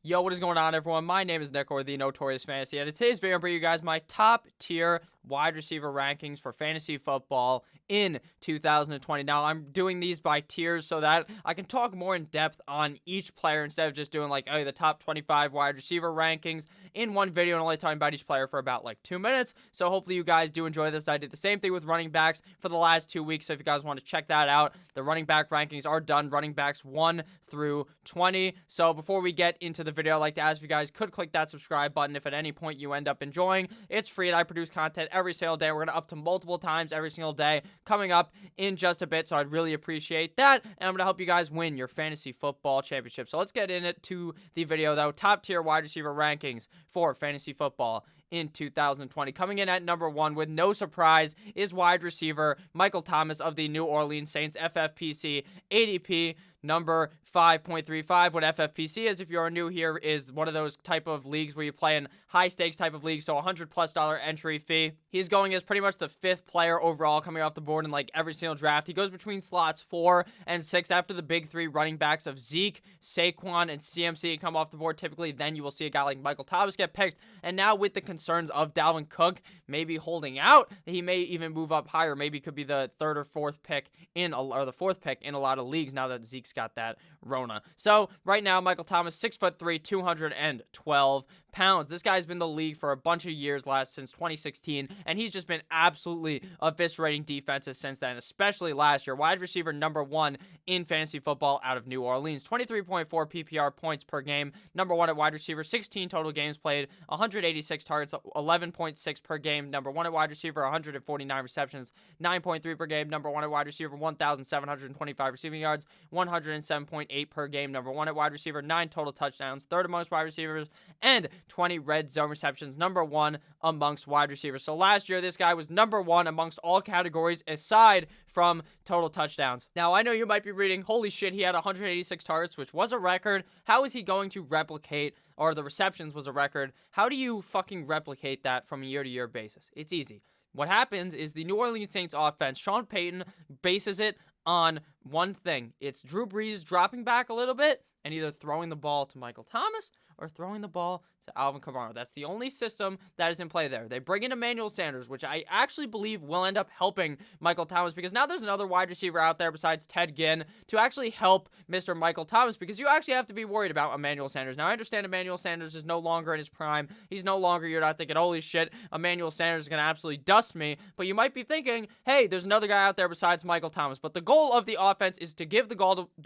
Yo, what is going on, everyone? My name is Nick, or the Notorious Fantasy, and in today's video, I'm bringing you guys my top tier wide receiver rankings for fantasy football in 2020. Now, I'm doing these by tiers so that I can talk more in depth on each player instead of just doing like, the top 25 wide receiver rankings in one video and only talking about each player for about like 2 minutes. So hopefully you guys do enjoy this. I did the same thing with running backs for the last 2 weeks. So if you guys want to check that out, the running back rankings are done. Running backs 1 through 20. So before we get into the video, I'd like to ask if you guys could click that subscribe button if at any point you end up enjoying. It's free and I produce content every single day. We're going to up to multiple times every single day coming up in just a bit. So I'd really appreciate that. And I'm going to help you guys win your fantasy football championship. So let's get into the video though. Top tier wide receiver rankings for fantasy football in 2020. Coming in at number 1 with no surprise is wide receiver Michael Thomas of the New Orleans Saints. FFPC ADP number 5.35. What FFPC is, if you're new here, is one of those type of leagues where you play in high stakes type of leagues, so $100+ entry fee. He's going as pretty much the 5th player overall coming off the board in like every single draft. He goes between slots 4 and 6 after the big 3 running backs of Zeke, Saquon, and CMC come off the board. Typically, then you will see a guy like Michael Thomas get picked. And now with the concerns of Dalvin Cook maybe holding out, he may even move up higher. Maybe could be the 3rd or 4th pick or the 4th pick in a lot of leagues now that Zeke's got that Rona. So right now, Michael Thomas, 6'3", 212 pounds. This guy's been in the league for a bunch of years since 2016, and he's just been absolutely eviscerating defenses since then, especially last year. Wide receiver number 1 in fantasy football out of New Orleans. 23.4 PPR points per game. Number 1 at wide receiver. 16 total games played. 186 targets. 11.6 per game. Number 1 at wide receiver. 149 receptions. 9.3 per game. Number 1 at wide receiver. 1,725 receiving yards. 107.8 per game. Number 1 at wide receiver. 9 total touchdowns. 3rd amongst wide receivers. And 20 red zone receptions. Number 1 amongst wide receivers. So last year, this guy was number 1 amongst all categories aside from total touchdowns. Now, I know you might be reading, holy shit, he had 186 targets, which was a record. How is he going to replicate, or the receptions was a record? How do you fucking replicate that from a year-to-year basis? It's easy. What happens is the New Orleans Saints offense, Sean Payton bases it on one thing. It's Drew Brees dropping back a little bit and either throwing the ball to Michael Thomas or throwing the ball to Alvin Kamara. That's the only system that is in play there. They bring in Emmanuel Sanders, which I actually believe will end up helping Michael Thomas because now there's another wide receiver out there besides Ted Ginn to actually help Mr. Michael Thomas because you actually have to be worried about Emmanuel Sanders. Now, I understand Emmanuel Sanders is no longer in his prime. He's no longer, you're not thinking, holy shit, Emmanuel Sanders is going to absolutely dust me. But you might be thinking, hey, there's another guy out there besides Michael Thomas. But the goal of the offense is to give the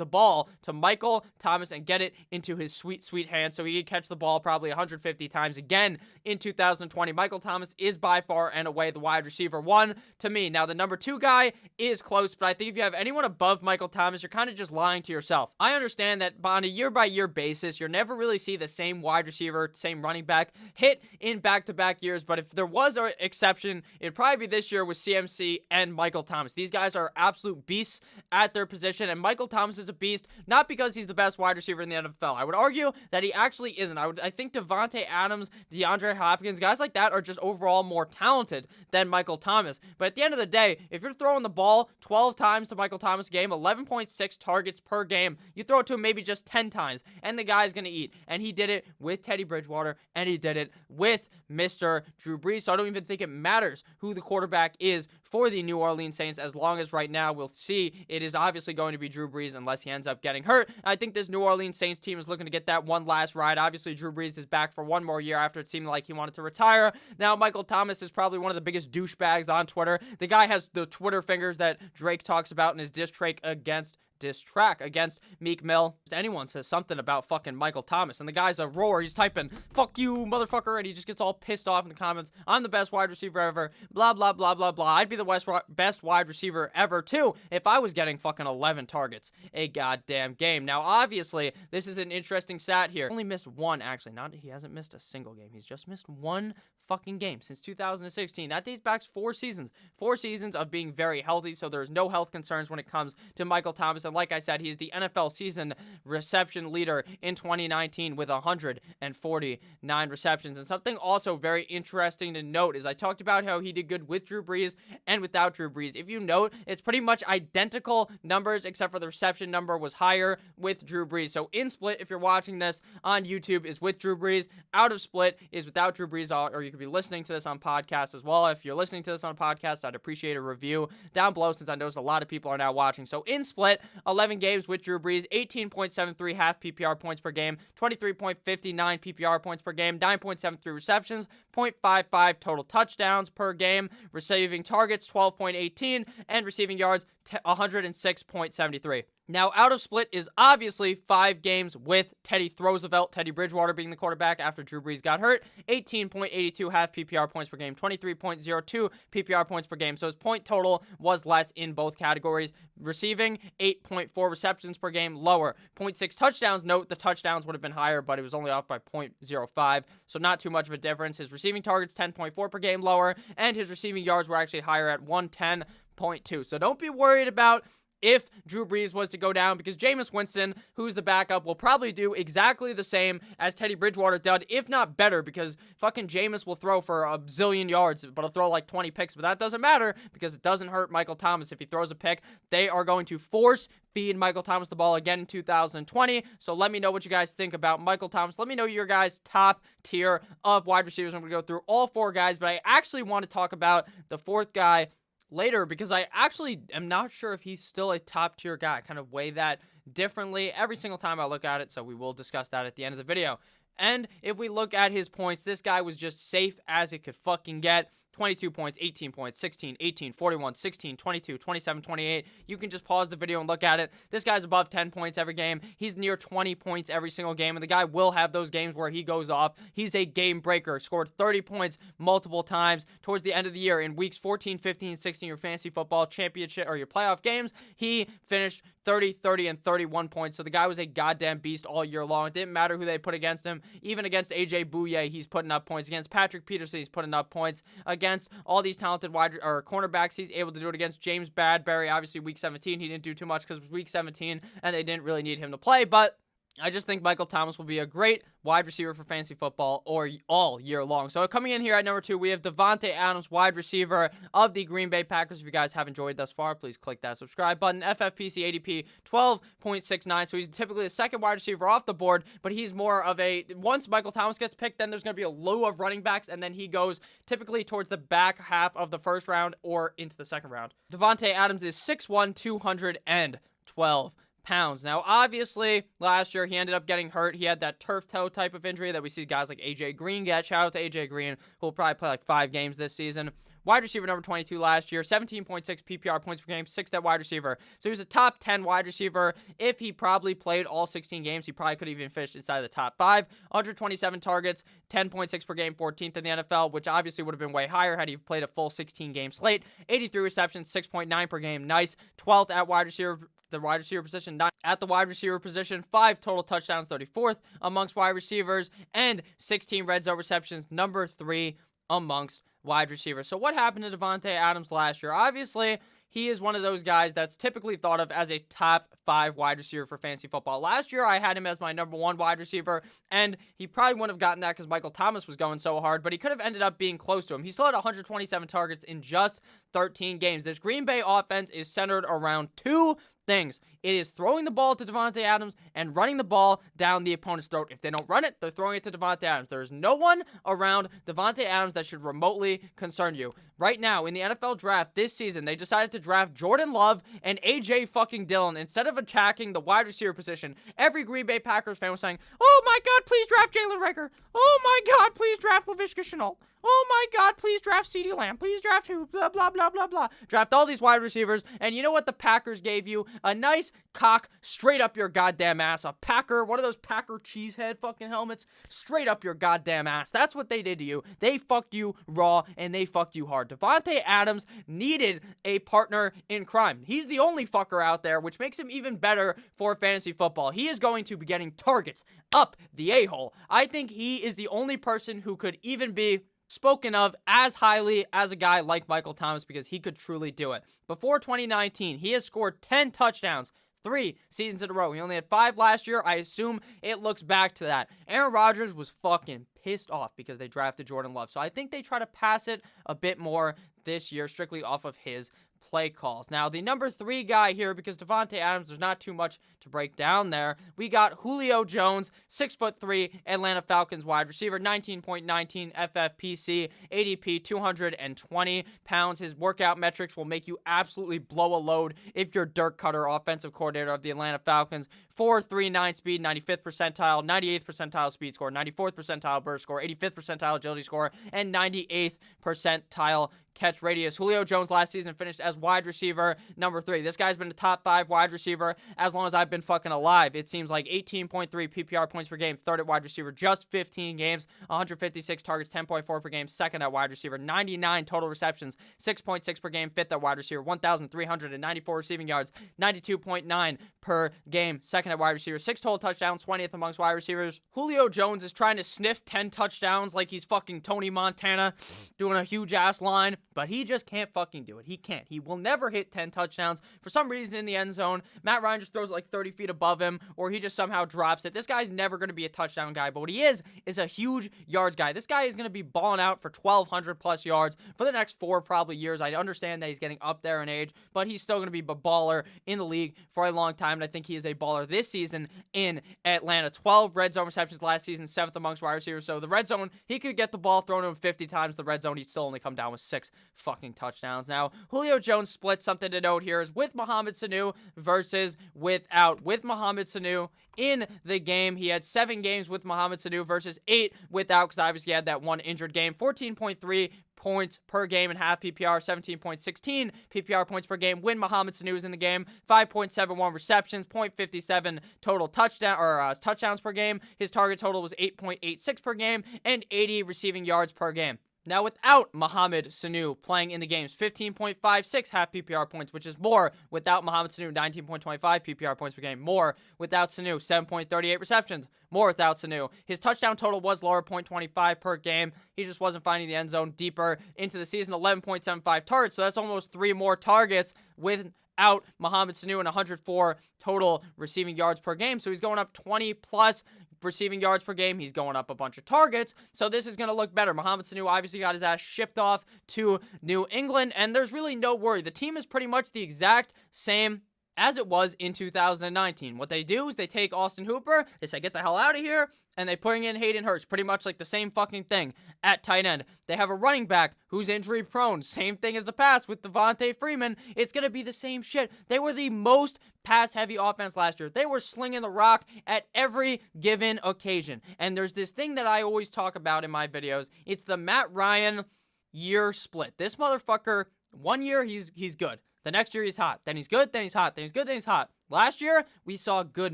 ball to Michael Thomas and get it into his sweet, sweet hands so he can catch the ball probably 150 times again in 2020. Michael Thomas is by far and away the wide receiver 1 to me. Now, the number 2 guy is close, but I think if you have anyone above Michael Thomas, you're kind of just lying to yourself. I understand that on a year-by-year basis, you'll never really see the same wide receiver, same running back hit in back-to-back years, but if there was an exception, it'd probably be this year with CMC and Michael Thomas. These guys are absolute beasts at their position, and Michael Thomas is a beast, not because he's the best wide receiver in the NFL. I would argue that he actually isn't. I think Davante Adams, DeAndre Hopkins, guys like that are just overall more talented than Michael Thomas. But at the end of the day, if you're throwing the ball 12 times to Michael Thomas a game, 11.6 targets per game, you throw it to him maybe just 10 times, and the guy's going to eat. And he did it with Teddy Bridgewater, and he did it with Mr. Drew Brees. So I don't even think it matters who the quarterback is for the New Orleans Saints, as long as right now we'll see it is obviously going to be Drew Brees unless he ends up getting hurt. I think this New Orleans Saints team is looking to get that one last ride. Obviously, Drew Brees is back for one more year after it seemed like he wanted to retire. Now, Michael Thomas is probably one of the biggest douchebags on Twitter. The guy has the Twitter fingers that Drake talks about in his diss track against Meek Mill. If anyone says something about fucking Michael Thomas, and the guy's a roar. He's typing, fuck you, motherfucker, and he just gets all pissed off in the comments. I'm the best wide receiver ever, blah, blah, blah, blah, blah. I'd be the best wide receiver ever, too, if I was getting fucking 11 targets a goddamn game. Now, obviously, this is an interesting stat here. Only missed one, actually. He hasn't missed a single game. He's just missed one fucking game since 2016. That dates back 4 seasons. 4 seasons of being very healthy, so there's no health concerns when it comes to Michael Thomas. And And like I said, he's the NFL season reception leader in 2019 with 149 receptions. And something also very interesting to note is I talked about how he did good with Drew Brees and without Drew Brees. If you note, it's pretty much identical numbers except for the reception number was higher with Drew Brees. So in split, if you're watching this on YouTube, is with Drew Brees. Out of split is without Drew Brees, or you could be listening to this on podcast as well. If you're listening to this on podcast, I'd appreciate a review down below since I noticed a lot of people are now watching. So in split, 11 games with Drew Brees, 18.73 half PPR points per game, 23.59 PPR points per game, 9.73 receptions, 0.55 total touchdowns per game, receiving targets 12.18, and receiving yards 106.73. Now, out of split is obviously 5 games with Teddy Bridgewater being the quarterback after Drew Brees got hurt. 18.82 half PPR points per game, 23.02 PPR points per game. So his point total was less in both categories. Receiving, 8.4 receptions per game, lower. 0.6 touchdowns. Note the touchdowns would have been higher, but it was only off by 0.05. So not too much of a difference. His receiving targets, 10.4 per game, lower. And his receiving yards were actually higher at 110.2. So don't be worried about if Drew Brees was to go down, because Jameis Winston, who's the backup, will probably do exactly the same as Teddy Bridgewater did, if not better, because fucking Jameis will throw for a zillion yards, but he'll throw like 20 picks, but that doesn't matter because it doesn't hurt Michael Thomas if he throws a pick. They are going to force feed Michael Thomas the ball again in 2020, so let me know what you guys think about Michael Thomas. Let me know your guys' top tier of wide receivers. I'm going to go through all 4 guys, but I actually want to talk about the 4th guy later because I actually am not sure if he's still a top tier guy. I kind of weigh that differently every single time I look at it, so we will discuss that at the end of the video. And if we look at his points, this guy was just safe as it could fucking get. 22 points, 18 points, 16, 18, 41, 16, 22, 27, 28. You can just pause the video and look at it. This guy's above 10 points every game. He's near 20 points every single game, and the guy will have those games where he goes off. He's a game breaker. Scored 30 points multiple times towards the end of the year in weeks 14, 15, 16, your fantasy football championship or your playoff games. He finished 30, 30, and 31 points. So the guy was a goddamn beast all year long. It didn't matter who they put against him. Even against AJ Bouye, he's putting up points. Against Patrick Peterson, he's putting up points. Against all these talented cornerbacks, he's able to do it. Against James Bradbury, obviously week 17, he didn't do too much because it was week 17 and they didn't really need him to play, but I just think Michael Thomas will be a great wide receiver for fantasy football or all year long. So coming in here at number 2, we have Davante Adams, wide receiver of the Green Bay Packers. If you guys have enjoyed thus far, please click that subscribe button. FFPC ADP 12.69. So he's typically the second wide receiver off the board, but he's more of a, once Michael Thomas gets picked, then there's going to be a low of running backs, and then he goes typically towards the back half of the first round or into the second round. Davante Adams is 6'1", 212 pounds. Now, obviously, last year he ended up getting hurt. He had that turf toe type of injury that we see guys like AJ Green get. Shout out to AJ Green, who will probably play like 5 games this season. Wide receiver number 22 last year, 17.6 PPR points per game, 6th at wide receiver. So he was a top 10 wide receiver. If he probably played all 16 games, he probably could have even finished inside the top 5. 127 targets, 10.6 per game, 14th in the NFL, which obviously would have been way higher had he played a full 16-game slate. 83 receptions, 6.9 per game, nice. 12th at wide receiver, the wide receiver position, 9 at the wide receiver position, 5 total touchdowns, 34th amongst wide receivers, and 16 red zone receptions, number 3 amongst wide receivers. So what happened to Davante Adams last year? Obviously, he is one of those guys that's typically thought of as a top 5 wide receiver for fantasy football. Last year, I had him as my number 1 wide receiver, and he probably wouldn't have gotten that because Michael Thomas was going so hard, but he could have ended up being close to him. He still had 127 targets in just 13 games. This Green Bay offense is centered around 2 things. It is throwing the ball to Davante Adams and running the ball down the opponent's throat. If they don't run it, they're throwing it to Davante Adams. There is no one around Davante Adams that should remotely concern you. Right now, in the NFL draft this season, they decided to draft Jordan Love and AJ fucking Dillon instead of attacking the wide receiver position. Every Green Bay Packers fan was saying, "Oh my God, please draft Jalen Reagor. Oh my God, please draft Laviska Shenault. Oh my God, please draft CeeDee Lamb. Please draft who? Blah, blah, blah, blah, blah." Draft all these wide receivers, and you know what the Packers gave you? A nice cock straight up your goddamn ass. A Packer, one of those Packer cheesehead fucking helmets, straight up your goddamn ass. That's what they did to you. They fucked you raw, and they fucked you hard. Davante Adams needed a partner in crime. He's the only fucker out there, which makes him even better for fantasy football. He is going to be getting targets up the a-hole. I think he is the only person who could even be spoken of as highly as a guy like Michael Thomas because he could truly do it. Before 2019, he has scored 10 touchdowns, 3 seasons in a row. He only had 5 last year. I assume it looks back to that. Aaron Rodgers was fucking pissed off because they drafted Jordan Love. So I think they try to pass it a bit more this year, strictly off of his play calls. Now, the number 3 guy here, because Davante Adams, there's not too much to break down there. We got Julio Jones, 6'3", Atlanta Falcons wide receiver, 19.19 FFPC, ADP 220 pounds. His workout metrics will make you absolutely blow a load if you're Dirk Cutter, offensive coordinator of the Atlanta Falcons. 4.39 speed, 95th percentile, 98th percentile speed score, 94th percentile burst score, 85th percentile agility score, and 98th percentile catch radius. Julio Jones last season finished as wide receiver number 3. This guy's been a top 5 wide receiver as long as I've been fucking alive. It seems like 18.3 PPR points per game, third at wide receiver, just 15 games, 156 targets, 10.4 per game, second at wide receiver, 99 total receptions, 6.6 per game, fifth at wide receiver, 1,394 receiving yards, 92.9 per game, second at wide receiver, 6 total touchdowns, 20th amongst wide receivers. Julio Jones is trying to sniff 10 touchdowns like he's fucking Tony Montana doing a huge ass line, but he just can't fucking do it. He can't. He will never hit 10 touchdowns. For some reason in the end zone, Matt Ryan just throws it like 30 feet above him, or he just somehow drops it. This guy's never going to be a touchdown guy, but what he is a huge yards guy. This guy is going to be balling out for 1,200 plus yards for the next 4 probably years. I understand that he's getting up there in age, but he's still going to be a baller in the league for a long time, and I think he is a baller this season in Atlanta. 12 red zone receptions last season, 7th amongst wide receivers. So the red zone, he could get the ball thrown to him 50 times. The red zone, he'd still only come down with 6 fucking touchdowns. Now, Julio Jones split. Something to note here is with Mohamed Sanu versus without. With Mohamed Sanu in the game, he had 7 games with Mohamed Sanu versus 8 without, because obviously he had that one injured game. 14.3 points per game in half PPR, 17.16 PPR points per game when Mohamed Sanu is in the game, 5.71 receptions, 0.57 total touchdowns per game. His target total was 8.86 per game and 80 receiving yards per game. Now, without Mohamed Sanu playing in the games, 15.56 half PPR points, which is more without Mohamed Sanu, 19.25 PPR points per game, more without Sanu, 7.38 receptions, more without Sanu. His touchdown total was lower, 0.25 per game. He just wasn't finding the end zone deeper into the season, 11.75 targets, so that's almost 3 more targets without Mohamed Sanu and 104 total receiving yards per game. So he's going up 20 plus receiving yards per game. He's going up a bunch of targets. So this is going to look better. Mohamed Sanu obviously got his ass shipped off to New England, and there's really no worry. The team is pretty much the exact same as it was in 2019. What they do is they take Austin Hooper, they say, get the hell out of here, and they put in Hayden Hurst. Pretty much like the same fucking thing at tight end. They have a running back who's injury prone. Same thing as the past with Devontae Freeman. It's going to be the same shit. They were the most pass-heavy offense last year. They were slinging the rock at every given occasion. And there's this thing that I always talk about in my videos. It's the Matt Ryan year split. This motherfucker, one year he's good. The next year he's hot. Then he's good, then he's hot. Then he's good, then he's hot. Last year, we saw good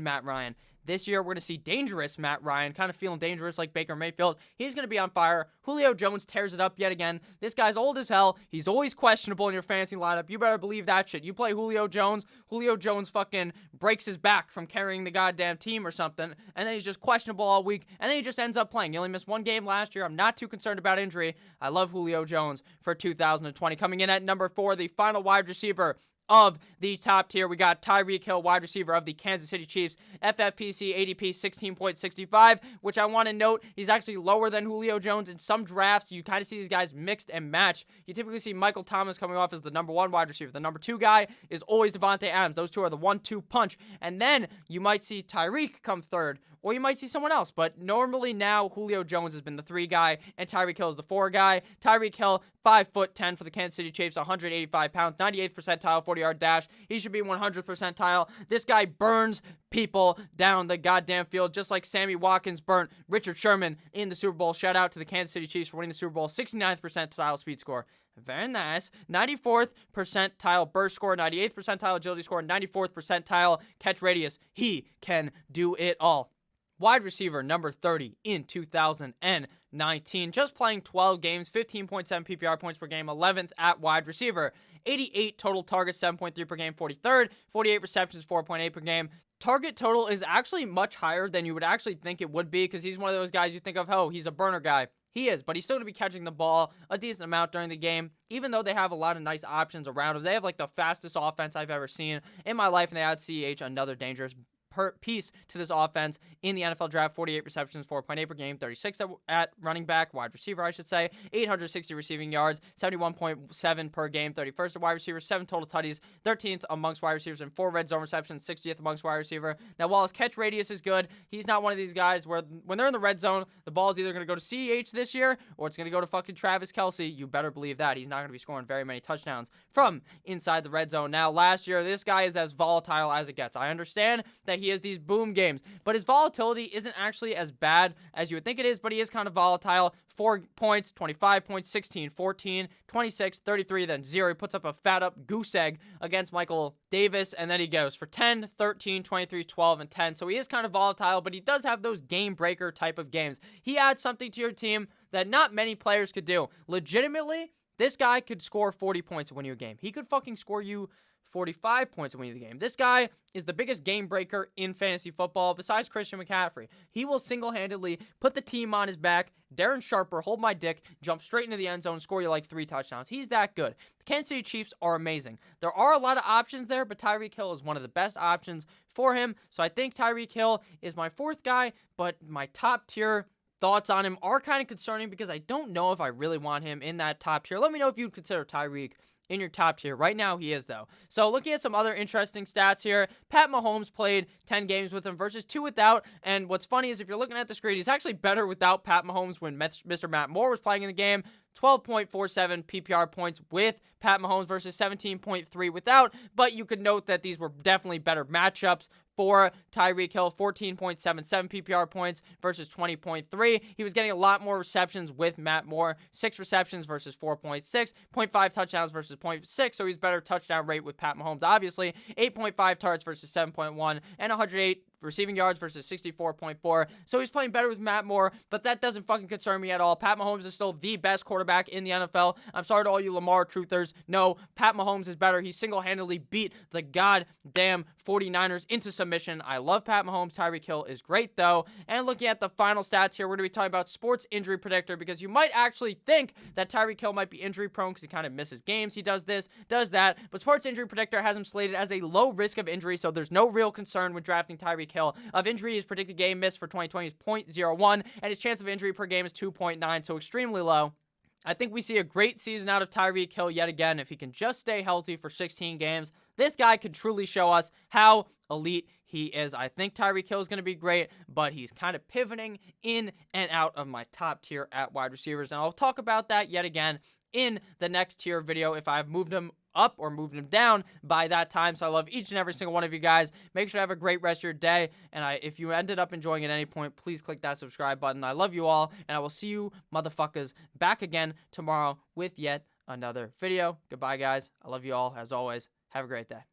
Matt Ryan. This year, we're going to see dangerous Matt Ryan, kind of feeling dangerous like Baker Mayfield. He's going to be on fire. Julio Jones tears it up yet again. This guy's old as hell. He's always questionable in your fantasy lineup. You better believe that shit. You play Julio Jones fucking breaks his back from carrying the goddamn team or something, and then he's just questionable all week, and then he just ends up playing. He only missed 1 game last year. I'm not too concerned about injury. I love Julio Jones for 2020. Coming in at number 4, the final wide receiver of the top tier, we got Tyreek Hill, wide receiver of the Kansas City Chiefs, FFPC ADP 16.65, which I want to note, he's actually lower than Julio Jones. In some drafts, you kind of see these guys mixed and match. You typically see Michael Thomas coming off as the number 1 wide receiver. The number 2 guy is always Davante Adams. Those two are the 1-2 punch. And then you might see Tyreek come third, or you might see someone else. But normally now, Julio Jones has been the 3 guy, and Tyreek Hill is the 4 guy. Tyreek Hill, 5'10" for the Kansas City Chiefs, 185 pounds, 98th percentile, 40-yard dash. He should be 100th percentile. This guy burns people down the goddamn field, just like Sammy Watkins burnt Richard Sherman in the Super Bowl. Shout out to the Kansas City Chiefs for winning the Super Bowl. 69th percentile speed score. Very nice. 94th percentile burst score, 98th percentile agility score, 94th percentile catch radius. He can do it all. Wide receiver number 30 in 2019. Just playing 12 games, 15.7 PPR points per game, 11th at wide receiver. 88 total targets, 7.3 per game, 43rd. 48 receptions, 4.8 per game. Target total is actually much higher than you would actually think it would be, because he's one of those guys you think of, oh, he's a burner guy. He is, but he's still going to be catching the ball a decent amount during the game, even though they have a lot of nice options around him. They have like the fastest offense I've ever seen in my life, and they add CEH, another dangerous piece to this offense in the NFL draft. 48 receptions, 4.8 per game, 36 at running back, wide receiver, I should say, 860 receiving yards, 71.7 per game, 31st at wide receiver, 7 total tutties, 13th amongst wide receivers, and 4 red zone receptions, 60th amongst wide receiver. Now, while his catch radius is good, he's not one of these guys where when they're in the red zone, the ball is either going to go to CEH this year or it's going to go to fucking Travis Kelce. You better believe that. He's not going to be scoring very many touchdowns from inside the red zone. Now, last year, this guy is as volatile as it gets. I understand that he has these boom games, but his volatility isn't actually as bad as you would think it is, but he is kind of volatile. 4 points, 25 points, 16, 14, 26, 33, then 0. He puts up a fat up goose egg against Michael Davis, and then he goes for 10, 13, 23, 12, and 10. So he is kind of volatile, but he does have those game breaker type of games. He adds something to your team that not many players could do. Legitimately, this guy could score 40 points and win you a game. He could fucking score you 45 points and win the game. This guy is the biggest game breaker in fantasy football besides Christian McCaffrey. He will single-handedly put the team on his back. Darren Sharper, hold my dick, jump straight into the end zone, score you like 3 touchdowns. He's that good. The Kansas City Chiefs are amazing. There are a lot of options there, but Tyreek Hill is one of the best options for him. So I think Tyreek Hill is my 4th guy, but my top tier thoughts on him are kind of concerning because I don't know if I really want him in that top tier. Let me know if you'd consider Tyreek in your top tier. Right now, he is, though. So looking at some other interesting stats here, Pat Mahomes played 10 games with him versus 2 without. And what's funny is if you're looking at the screen, he's actually better without Pat Mahomes when Mr. Matt Moore was playing in the game. 12.47 PPR points with Pat Mahomes versus 17.3 without. But you could note that these were definitely better matchups for Tyreek Hill. 14.77 PPR points versus 20.3. He was getting a lot more receptions with Matt Moore. 6 receptions versus 4.6. 0.5 touchdowns versus 0.6. So he's better touchdown rate with Pat Mahomes, obviously. 8.5 targets versus 7.1. And 108 receiving yards versus 64.4. So he's playing better with Matt Moore, but that doesn't fucking concern me at all. Pat Mahomes is still the best quarterback in the NFL. I'm sorry to all you Lamar truthers. No, Pat Mahomes is better. He single-handedly beat the goddamn 49ers into submission. I love Pat Mahomes. Tyreek Hill is great, though. And looking at the final stats here, we're going to be talking about sports injury predictor because you might actually think that Tyreek Hill might be injury prone because he kind of misses games. He does this, does that, but sports injury predictor has him slated as a low risk of injury, so there's no real concern when drafting Tyreek Hill. Of injury, his predicted game miss for 2020 is 0.01, and his chance of injury per game is 2.9, so extremely low. I think we see a great season out of Tyreek Hill yet again. If he can just stay healthy for 16 games, this guy could truly show us how elite he is. I think Tyreek Hill is going to be great, but he's kind of pivoting in and out of my top tier at wide receivers, and I'll talk about that yet again in the next tier video if I've moved him up or moved him down by that time. So I love each and every single one of you guys. Make sure to have a great rest of your day. And if you ended up enjoying at any point, please click that subscribe button. I love you all. And I will see you motherfuckers back again tomorrow with yet another video. Goodbye, guys. I love you all. As always, have a great day.